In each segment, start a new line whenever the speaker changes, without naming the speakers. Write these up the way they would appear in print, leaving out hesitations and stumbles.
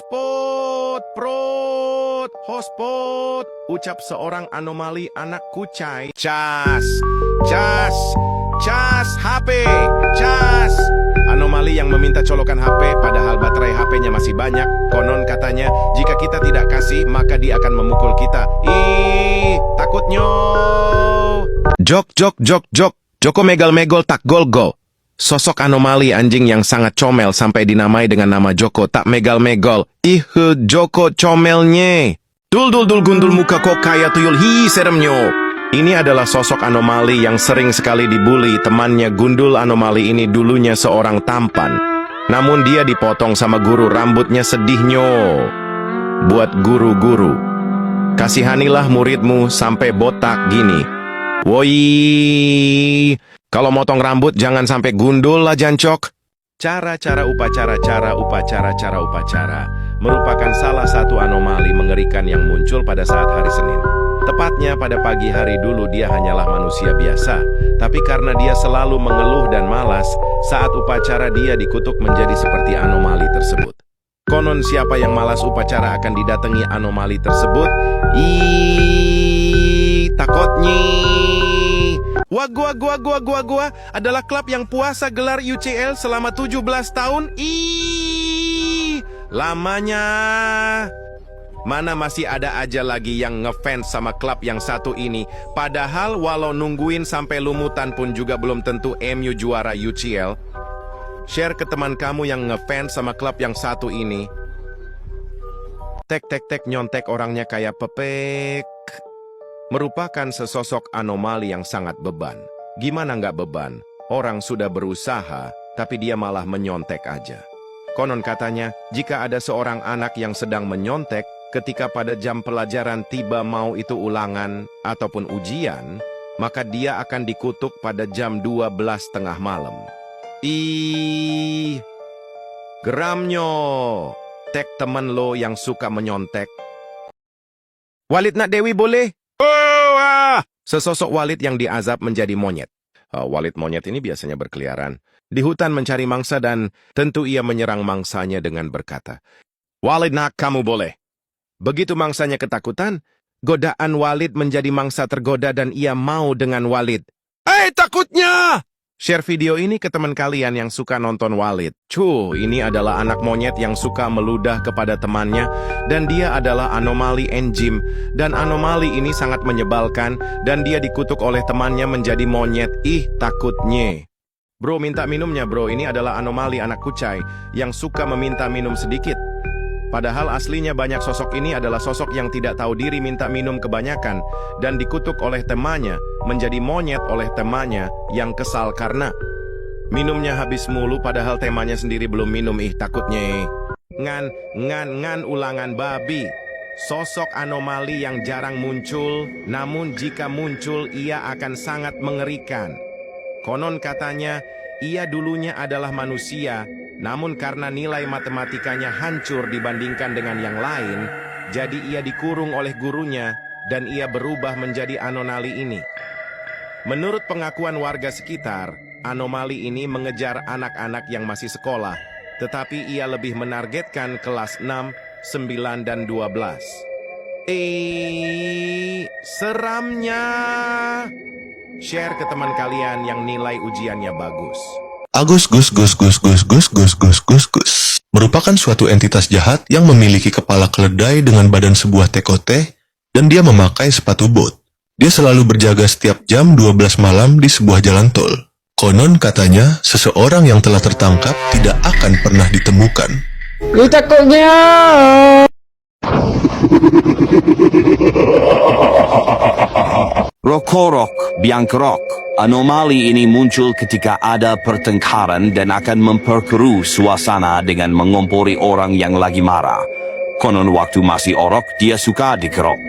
Hospot, prot, hospot, ucap seorang anomali anak kucai. Cas, cas, cas, HP, cas. Anomali yang meminta colokan HP padahal baterai HP-nya masih banyak. Konon katanya, jika kita tidak kasih, maka dia akan memukul kita. Ih, takutnya. Jok, jok, jok, jok. Joko megal-megol tak gol-gol. Sosok anomali anjing yang sangat comel sampai dinamai dengan nama Joko tak megal-megol. Ih, Joko comelnya. Dul gundul muka kok kayak tuyul, hi seremnyo. Ini adalah sosok anomali yang sering sekali dibully. Temannya gundul anomali ini dulunya seorang tampan. Namun dia dipotong sama guru, rambutnya sedihnya. Buat guru-guru, kasihanilah muridmu sampai botak gini. Woi, kalau motong rambut jangan sampai gundul lah jancok. Cara upacara merupakan salah satu anomali mengerikan yang muncul pada saat hari Senin. Tepatnya pada pagi hari dulu dia hanyalah manusia biasa, tapi karena dia selalu mengeluh dan malas, saat upacara dia dikutuk menjadi seperti anomali tersebut. Konon siapa yang malas upacara akan didatangi anomali tersebut. Takutnya. Gua adalah klub yang puasa gelar UCL selama 17 tahun. Lamanya. Mana masih ada aja lagi yang ngefans sama klub yang satu ini. Padahal walau nungguin sampai lumutan pun juga belum tentu MU juara UCL. Share ke teman kamu yang ngefans sama klub yang satu ini. Tek nyontek orangnya kayak pepek. Merupakan sesosok anomali yang sangat beban. Gimana nggak beban? Orang sudah berusaha, tapi dia malah menyontek aja. Konon katanya, jika ada seorang anak yang sedang menyontek, ketika pada jam pelajaran tiba mau itu ulangan ataupun ujian, maka dia akan dikutuk pada jam 12:30 malam. Geramnyo. Tek temen lo yang suka menyontek. Walid nak Dewi boleh? Sesosok Walid yang diazab menjadi monyet. Walid monyet ini biasanya berkeliaran di hutan mencari mangsa dan tentu ia menyerang mangsanya dengan berkata, Walid nak kamu boleh. Begitu mangsanya ketakutan, godaan Walid menjadi mangsa tergoda dan ia mau dengan Walid. Takutnya! Share video ini ke teman kalian yang suka nonton Walid. Ini adalah anak monyet yang suka meludah kepada temannya dan dia adalah anomali enjim dan anomali ini sangat menyebalkan dan dia dikutuk oleh temannya menjadi monyet. Takutnya. Bro, minta minumnya bro. Ini adalah anomali anak kucai yang suka meminta minum sedikit. Padahal aslinya banyak sosok ini adalah sosok yang tidak tahu diri minta minum kebanyakan dan dikutuk oleh temannya menjadi monyet oleh temannya yang kesal karena minumnya habis mulu padahal temannya sendiri belum minum. Takutnya. Ngan ulangan babi. Sosok anomali yang jarang muncul, namun jika muncul ia akan sangat mengerikan. Konon katanya ia dulunya adalah manusia, namun karena nilai matematikanya hancur dibandingkan dengan yang lain, jadi ia dikurung oleh gurunya dan ia berubah menjadi anomali ini. Menurut pengakuan warga sekitar, anomali ini mengejar anak-anak yang masih sekolah, tetapi ia lebih menargetkan kelas 6, 9, dan 12. Seramnya. Share ke teman kalian yang nilai ujiannya bagus.
Agus merupakan suatu entitas jahat yang memiliki kepala keledai dengan badan sebuah tekote dan dia memakai sepatu bot. Dia selalu berjaga setiap jam 12 malam di sebuah jalan tol. Konon katanya seseorang yang telah tertangkap tidak akan pernah ditemukan.
Takutnya.
Rokorok, biangkerok. Anomali ini muncul ketika ada pertengkaran dan akan memperkeruh suasana dengan mengompori orang yang lagi marah. Konon waktu masih orok, dia suka dikerok.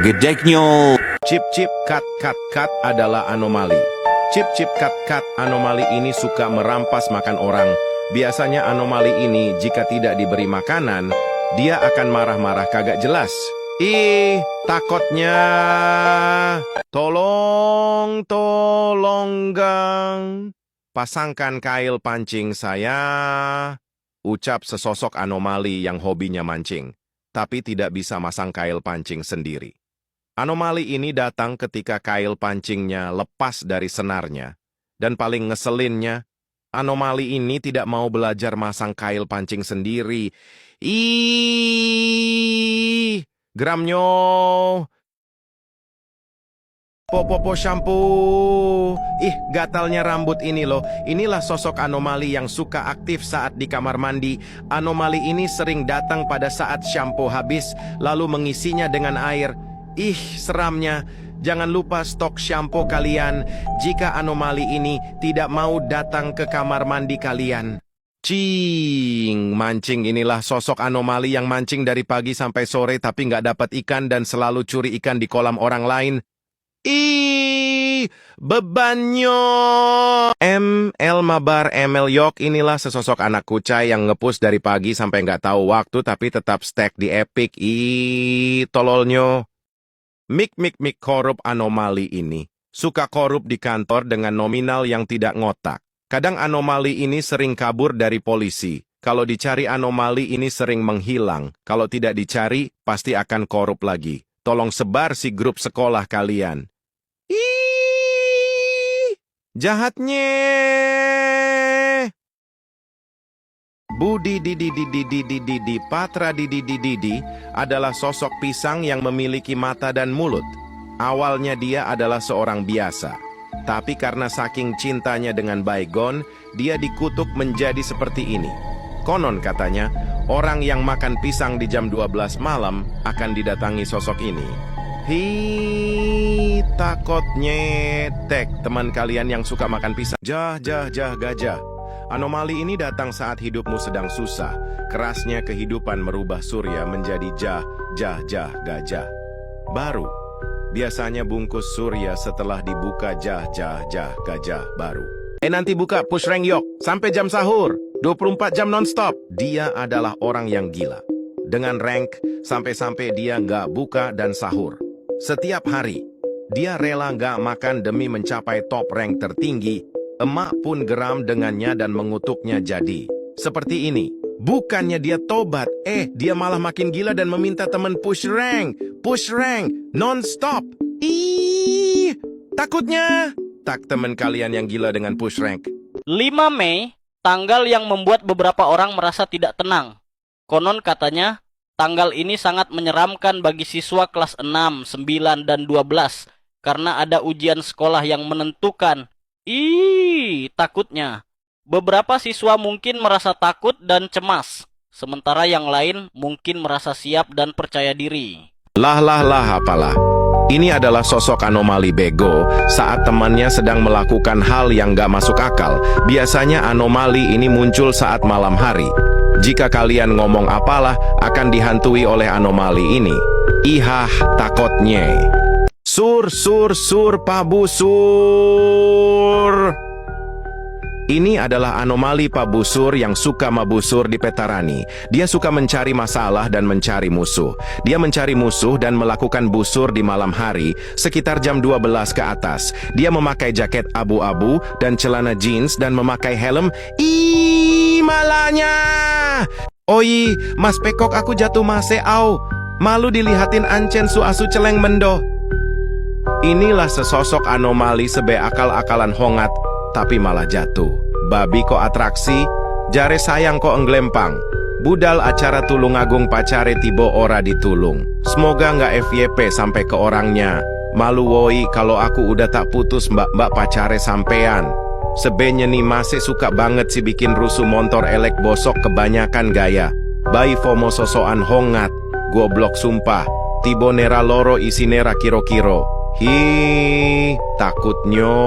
Gedeknya.
Cip kat adalah anomali. Cip kat anomali ini suka merampas makan orang. Biasanya anomali ini jika tidak diberi makanan, dia akan marah-marah kagak jelas. Takutnya. Tolong gang. Pasangkan kail pancing saya. ucap sesosok anomali yang hobinya mancing, tapi tidak bisa masang kail pancing sendiri. Anomali ini datang ketika kail pancingnya lepas dari senarnya, dan paling ngeselinnya, anomali ini tidak mau belajar masang kail pancing sendiri. Ih, geramnya. Popo shampoo. Ih, gatalnya rambut ini loh. Inilah sosok anomali yang suka aktif saat di kamar mandi. Anomali ini sering datang pada saat shampoo habis, lalu mengisinya dengan air. Ih, seramnya. Jangan lupa stok shampoo kalian jika anomali ini tidak mau datang ke kamar mandi kalian. Cing, mancing inilah sosok anomali yang mancing dari pagi sampai sore tapi nggak dapat ikan dan selalu curi ikan di kolam orang lain. Ih, bebannya. ML Mabar ML Yok, inilah sesosok anak kucai yang ngepus dari pagi sampai nggak tahu waktu tapi tetap stack di Epic. Ih, tololnya. Mik korup anomali ini. Suka korup di kantor dengan nominal yang tidak ngotak. Kadang anomali ini sering kabur dari polisi. Kalau dicari anomali ini sering menghilang. Kalau tidak dicari, pasti akan korup lagi. Tolong sebar si grup sekolah kalian. Ih, jahatnya. Budi Didi Patra Didi adalah sosok pisang yang memiliki mata dan mulut. Awalnya dia adalah seorang biasa. Tapi karena saking cintanya dengan baygon, dia dikutuk menjadi seperti ini. Konon katanya, orang yang makan pisang di jam 12 malam akan didatangi sosok ini. Hi, takutnya tek teman kalian yang suka makan pisang. Gajah. Anomali ini datang saat hidupmu sedang susah. Kerasnya kehidupan merubah surya menjadi gajah. Baru. Biasanya bungkus surya setelah dibuka gajah baru. Nanti buka push rank Yok sampai jam sahur. 24 jam nonstop. Dia adalah orang yang gila. Dengan rank, sampai-sampai dia nggak buka dan sahur. Setiap hari, dia rela nggak makan demi mencapai top rank tertinggi. Emak pun geram dengannya dan mengutuknya jadi. Seperti ini. Bukannya dia tobat, dia malah makin gila dan meminta teman push rank, non-stop. Ih, takutnya. Tak teman kalian yang gila dengan push rank.
5 Mei, tanggal yang membuat beberapa orang merasa tidak tenang. Konon katanya, tanggal ini sangat menyeramkan bagi siswa kelas 6, 9, dan 12 karena ada ujian sekolah yang menentukan. Ih, takutnya. Beberapa siswa mungkin merasa takut dan cemas, sementara yang lain mungkin merasa siap dan percaya diri.
Apalah. Ini adalah sosok anomali bego saat temannya sedang melakukan hal yang gak masuk akal. Biasanya anomali ini muncul saat malam hari. Jika kalian ngomong apalah, akan dihantui oleh anomali ini. Ihah, takutnya. Sur, pabusur. Ini adalah anomali pabusur yang suka mabusur di Petarani. Dia suka mencari masalah dan mencari musuh. Dia mencari musuh dan melakukan busur di malam hari, sekitar jam 12 ke atas. Dia memakai jaket abu-abu dan celana jeans dan memakai helm. Ih, malahnya. Oi, Mas Pekok aku jatuh mase au. Malu dilihatin ancen su asu celeng mendo. Inilah sesosok anomali sebe akal-akalan hongat, tapi malah jatuh. Babi kok atraksi, jare sayang kok engglempang. Budal acara Tulungagung pacare tibo ora ditulung. Semoga nggak FYP sampai ke orangnya. Malu woi kalau aku udah tak putus mbak-mbak pacare sampean. Sebenarnya nih masih suka banget sih bikin rusuh motor elek bosok kebanyakan gaya. Bai FOMO sosokan hongat, goblok sumpah. Tibo nera loro isi nera kiro-kiro. Hi, takutnya.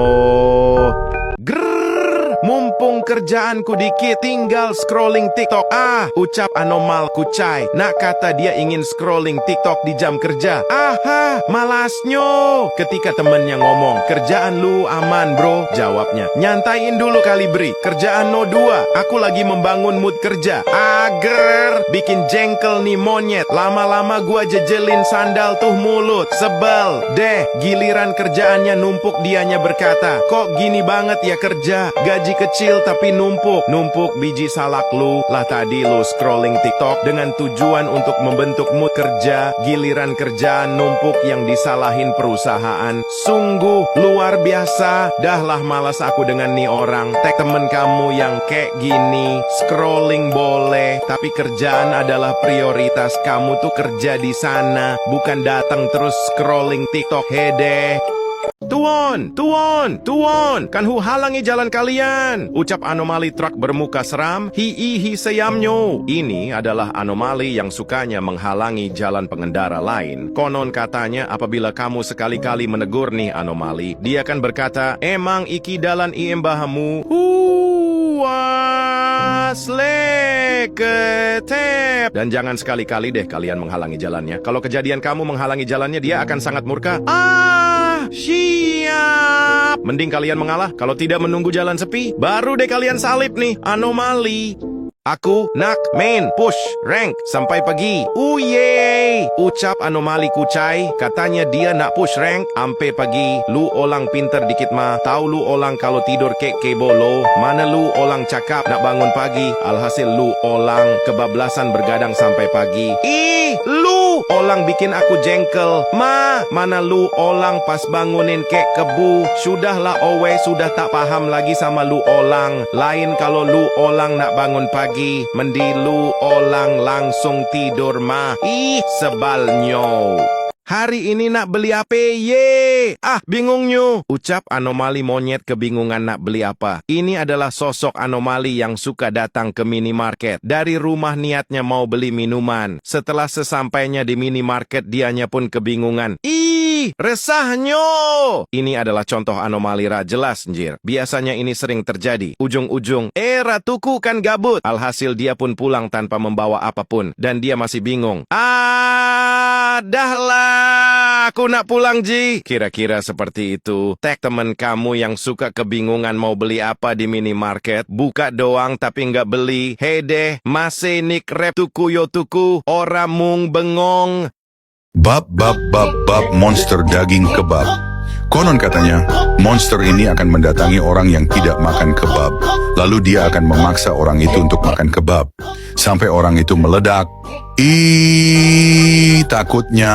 Mumpung kerjaanku dikit, tinggal scrolling TikTok. Ucap anomal kucai. Nak kata dia ingin scrolling TikTok di jam kerja. Malasnya. Ketika temennya ngomong, kerjaan lu aman bro, jawabnya, nyantain dulu kali bri. Kerjaan no 2, aku lagi membangun mood kerja. Ager, bikin jengkel nih monyet. Lama-lama gua jejelin sandal tuh mulut. Sebel deh, giliran kerjaannya numpuk dianya berkata, kok gini banget ya kerja, gaji biji kecil tapi numpuk. Numpuk biji salak lu. Lah tadi lu scrolling TikTok dengan tujuan untuk membentuk mood kerja. Giliran kerjaan numpuk yang disalahin perusahaan. Sungguh luar biasa. Dah lah malas aku dengan nih orang. Tag temen kamu yang kayak gini. Scrolling boleh, tapi kerjaan adalah prioritas. Kamu tuh kerja di sana, bukan datang terus scrolling TikTok. Hede. Tuon, kan halangi jalan kalian. Ucap anomali truk bermuka seram, hi sayamnyo. Ini adalah anomali yang sukanya menghalangi jalan pengendara lain. Konon katanya apabila kamu sekali-kali menegur nih anomali, dia akan berkata, emang iki dalan iembahamu. Ketep. Dan jangan sekali-kali deh kalian menghalangi jalannya. Kalau kejadian kamu menghalangi jalannya, dia akan sangat murka. Siap. Mending kalian mengalah. Kalau tidak menunggu jalan sepi, baru deh kalian salib nih. Anomali. Aku nak main push rank sampai pagi. Uye, ucap anomali kucai. Katanya dia nak push rank sampai pagi. Lu orang pinter dikit mah. Tahu lu orang kalau tidur kek kebolo. Mana lu orang cakap nak bangun pagi. Alhasil lu orang kebablasan bergadang sampai pagi. Lu orang bikin aku jengkel. Mana lu orang pas bangunin kek kebu. Sudahlah owe, sudah tak paham lagi sama lu orang. Lain kalau lu orang nak bangun pagi. Mendi lu orang langsung tidur mah. Sebalnyo. Hari ini nak beli apa? Ye! Bingungnya. Ucap anomali monyet kebingungan nak beli apa. Ini adalah sosok anomali yang suka datang ke minimarket. Dari rumah niatnya mau beli minuman. Setelah sesampainya di minimarket, dianya pun kebingungan. Resahnya. Ini adalah contoh anomali jelas, njir. Biasanya ini sering terjadi. Ujung-ujung, ratuku kan gabut. Alhasil dia pun pulang tanpa membawa apapun. Dan dia masih bingung. Dahlah, aku nak pulang, Ji. Kira-kira seperti itu. Tag temen kamu yang suka kebingungan mau beli apa di minimarket. Buka doang tapi nggak beli. Hede, masih nik rep tuku yo tuku. Ora mung bengong.
Bab monster daging kebab. Konon katanya, monster ini akan mendatangi orang yang tidak makan kebab. Lalu dia akan memaksa orang itu untuk makan kebab. Sampai orang itu meledak. Takutnya.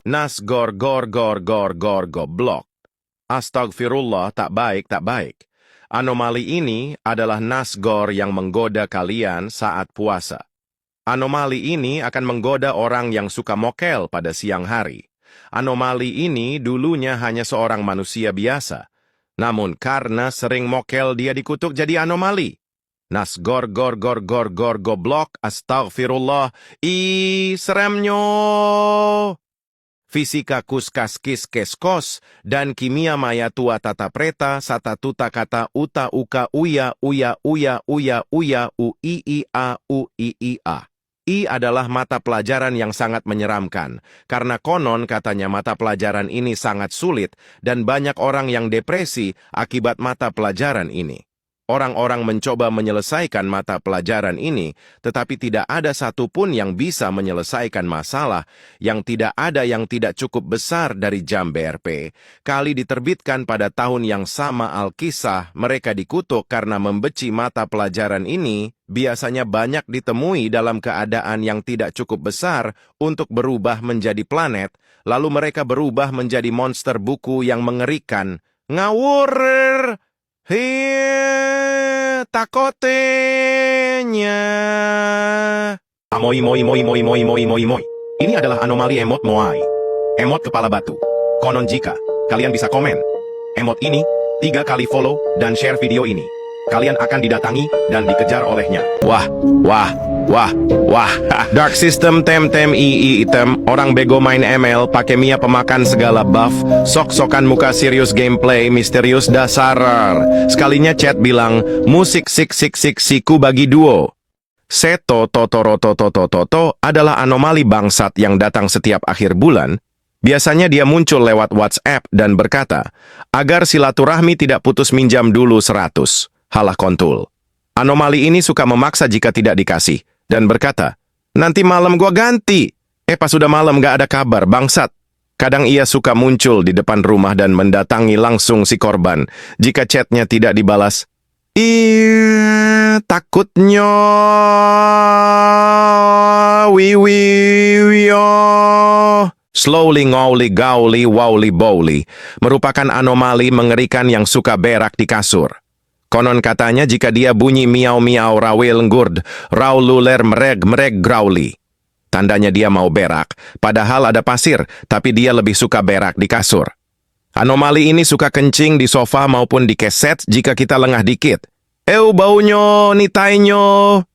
Nas gor goblok. Astagfirullah, tak baik. Anomali ini adalah nasgor yang menggoda kalian saat puasa. Anomali ini akan menggoda orang yang suka mokel pada siang hari. Anomali ini dulunya hanya seorang manusia biasa. Namun karena sering mokel dia dikutuk jadi anomali. Nas gor goblok, astagfirullah, seremnyo. Fisika kuskas kis keskos dan kimia maya tua tata preta sata tuta kata uta uka uya uia. I adalah mata pelajaran yang sangat menyeramkan, karena konon katanya mata pelajaran ini sangat sulit dan banyak orang yang depresi akibat mata pelajaran ini. Orang-orang mencoba menyelesaikan mata pelajaran ini, tetapi tidak ada satupun yang bisa menyelesaikan masalah yang tidak ada yang tidak cukup besar dari jam BRP. Kali diterbitkan pada tahun yang sama Alkisah, mereka dikutuk karena membenci mata pelajaran ini, biasanya banyak ditemui dalam keadaan yang tidak cukup besar untuk berubah menjadi planet, lalu mereka berubah menjadi monster buku yang mengerikan. Ngawur! Takotenya. Moi. Ini adalah anomali emot moai. Emot kepala batu. Konon jika kalian bisa komen emot ini 3 kali follow dan share video ini, kalian akan didatangi dan dikejar olehnya. Wah. Dark system tem item. Orang bego main ML pakai Mia pemakan segala buff. Sok-sokan muka serius gameplay misterius dasar. Sekalinya chat bilang musik siku bagi duo. Seto Toto adalah anomali bangsat yang datang setiap akhir bulan. Biasanya dia muncul lewat WhatsApp dan berkata, agar silaturahmi tidak putus minjam dulu 100. Halah kontul. Anomali ini suka memaksa jika tidak dikasih. Dan berkata, nanti malam gua ganti. Pas sudah malam gak ada kabar, bangsat. Kadang ia suka muncul di depan rumah dan mendatangi langsung si korban. Jika chatnya tidak dibalas, takutnya wiwiwio. Slowly ngowly gowly wowly bowly merupakan anomali mengerikan yang suka berak di kasur. Konon katanya jika dia bunyi miau-miau rawil ngurd, raw luler mereg growly. Tandanya dia mau berak, padahal ada pasir, tapi dia lebih suka berak di kasur. Anomali ini suka kencing di sofa maupun di keset jika kita lengah dikit. Baunya, nitainya.